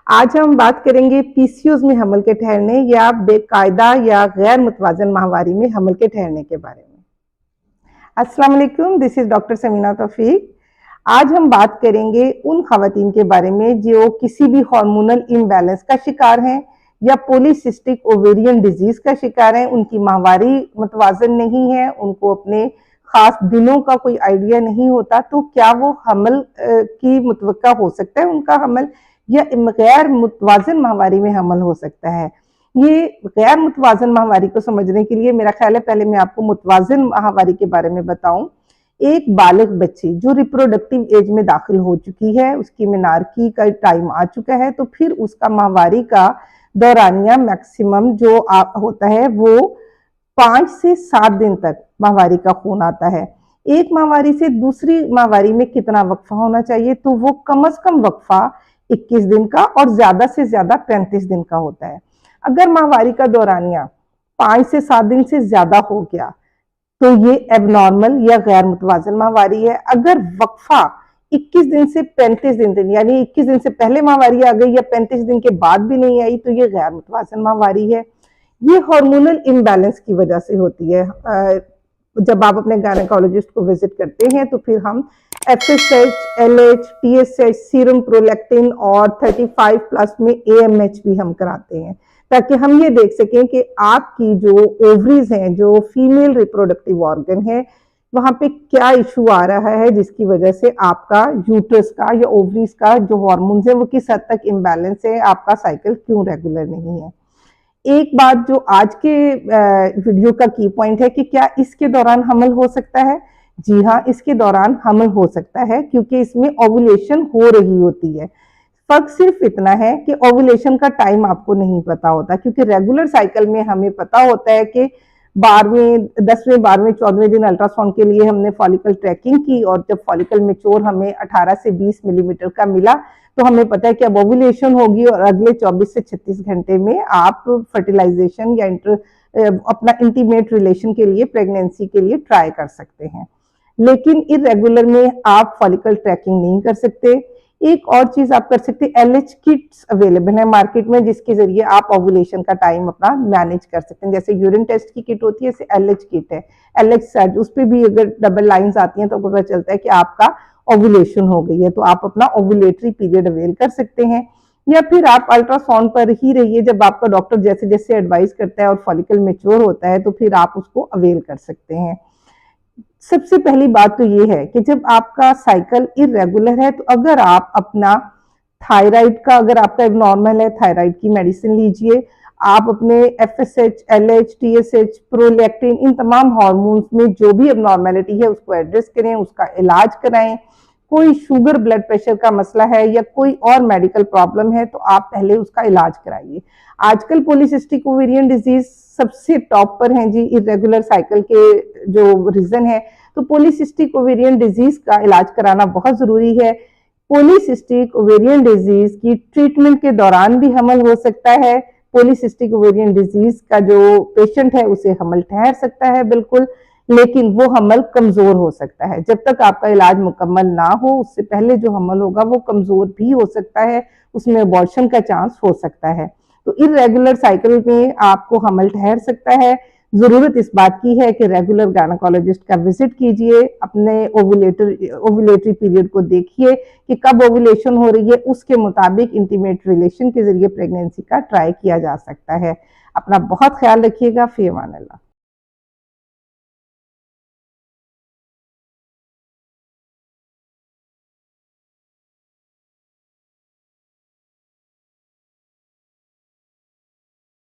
आज हम बात करेंगे पीसीओएस में हमल के ठहरने या बेकायदा या गैर मुतवाजन माहवारी में हमल के ठहरने के बारे में। अस्सलाम वालेकुम, दिस इज डॉक्टर समीना तौफीक। आज हम बात करेंगे उन खवातीन के बारे में जो किसी भी हार्मोनल इम्बैलेंस का शिकार हैं या पॉलीसिस्टिक ओवेरियन डिजीज का शिकार हैं। उनकी माहवारी मुतवाजन नहीं है, उनको अपने खास दिनों का कोई आइडिया नहीं होता, तो क्या वो हमल की मुतवक्का हो सकता है उनका हमल, या गैर मुतवाजन माहवारी में हमल हो सकता है। ये गैर मुतवाजन माहवारी को समझने के लिए मेरा ख्याल है पहले मैं आपको मुतवाजन माहवारी के बारे में बताऊं। एक बालिग बच्ची जो रिप्रोडक्टिव एज में दाखिल हो चुकी है, उसकी मेनार्की का टाइम आ चुका है, तो फिर उसका माहवारी का दौरानिया मैक्सिमम जो होता है वो 5 से 7 दिन तक माहवारी का खून आता है। एक माहवारी से दूसरी माहवारी में कितना वक्फा होना चाहिए, तो वो कम से कम वक्फा 21 दिन का और ज्यादा से ज्यादा 35 दिन का होता है। अगर माहवारी का दौरानिया 5 से 7 दिन से ज्यादा हो गया तो ये एबनॉर्मल या गैर मुतवाजन माहवारी है। अगर वक्फा 21 दिन से 35 दिन यानी 21 दिन से पहले माहवारी आ गई या 35 दिन के बाद भी नहीं आई, तो ये गैर मुतवाजन माहवारी है। ये हार्मोनल इम्बैलेंस की वजह से होती है। जब आप अपने गायनेकोलॉजिस्ट को विजिट करते हैं तो फिर हम FSH, LH, TSH, serum prolactin और 35 प्लस में AMH भी हम कराते हैं, ताकि हम ये देख सकें कि आपकी जो ओवरीज हैं, जो फीमेल रिप्रोडक्टिव ऑर्गन है, वहां पे क्या इशू आ रहा है जिसकी वजह से आपका यूट्रस का या ओवरीज का जो हार्मोन्स है वो किस हद तक इम्बैलेंस है, आपका साइकिल क्यों रेगुलर नहीं है। एक बात जो आज के वीडियो का की पॉइंट है कि क्या इसके दौरान हमल हो सकता है। जी हाँ, इसके दौरान हमल हो सकता है क्योंकि इसमें ओवुलेशन हो रही होती है। फर्क सिर्फ इतना है कि ओवुलेशन का टाइम आपको नहीं पता होता, क्योंकि रेगुलर साइकिल में हमें पता होता है कि 12वें, 10वें, 12वें, 14वें दिन अल्ट्रासाउंड के लिए हमने फॉलिकल ट्रैकिंग की और जब फॉलिकल मैच्योर हमें 18 से 20 मिलीमीटर का मिला तो हमें पता है कि अब ओवुलेशन होगी और अगले 24 से 36 घंटे में आप फर्टिलाइजेशन या अपना इंटीमेट रिलेशन के लिए, प्रेगनेंसी के लिए ट्राई कर सकते हैं। लेकिन इरेगुलर में आप फॉलिकल ट्रैकिंग नहीं कर सकते। एक और चीज आप कर सकते हैं, LH किट्स अवेलेबल है मार्केट में, जिसके जरिए आप ओवुलेशन का टाइम अपना मैनेज कर सकते हैं। जैसे यूरिन टेस्ट की किट होती है, ऐसे LH किट है, LH सर्च, उस पर भी अगर डबल लाइंस आती हैं तो पता चलता है कि आपका ओवुलेशन हो गई है, तो आप अपना ओवुलेटरी पीरियड अवेल कर सकते हैं। या फिर आप अल्ट्रासाउंड पर ही रहिए, जब आपका डॉक्टर जैसे जैसे एडवाइस करता है और फॉलिकल मैच्योर होता है तो फिर आप उसको अवेल कर सकते हैं। सबसे पहली बात तो ये है कि जब आपका साइकिल इरेगुलर है तो अगर आप अपना थायराइड का, अगर आपका नॉर्मल है, थायराइड की मेडिसिन लीजिए। आप अपने FSH, LH, TSH, प्रोलैक्टिन, इन तमाम हार्मोन्स में जो भी एबनॉर्मेलिटी है उसको एड्रेस करें, उसका इलाज कराएं। कोई शुगर ब्लड प्रेशर का मसला है या कोई और मेडिकल प्रॉब्लम है तो आप पहले उसका इलाज कराइए। आजकल पॉलीसिस्टिक ओवेरियन डिजीज सबसे टॉप पर हैं जी, इरेगुलर साइकिल के जो रीजन है, तो पॉलीसिस्टिक ओवेरियन डिजीज का इलाज कराना बहुत जरूरी है। पॉलीसिस्टिक ओवेरियन डिजीज की ट्रीटमेंट के दौरान भी हमल हो सकता है। पॉलीसिस्टिक ओवेरियन डिजीज का जो पेशेंट है उसे हमल ठहर सकता है बिल्कुल, लेकिन वो हमल कमजोर हो सकता है। जब तक आपका इलाज मुकम्मल ना हो उससे पहले जो हमल होगा वो कमजोर भी हो सकता है, उसमें अबॉर्शन का चांस हो सकता है। तो इरेगुलर साइकिल में आपको हमल ठहर सकता है। जरूरत इस बात की है कि रेगुलर गायनेकोलॉजिस्ट का विजिट कीजिए, अपने ओवुलेटरी पीरियड को देखिए कि कब ओवुलेशन हो रही है, उसके मुताबिक इंटीमेट रिलेशन के जरिए प्रेगनेंसी का ट्राई किया जा सकता है। अपना बहुत ख्याल रखिएगा। फी अमान अल्लाह।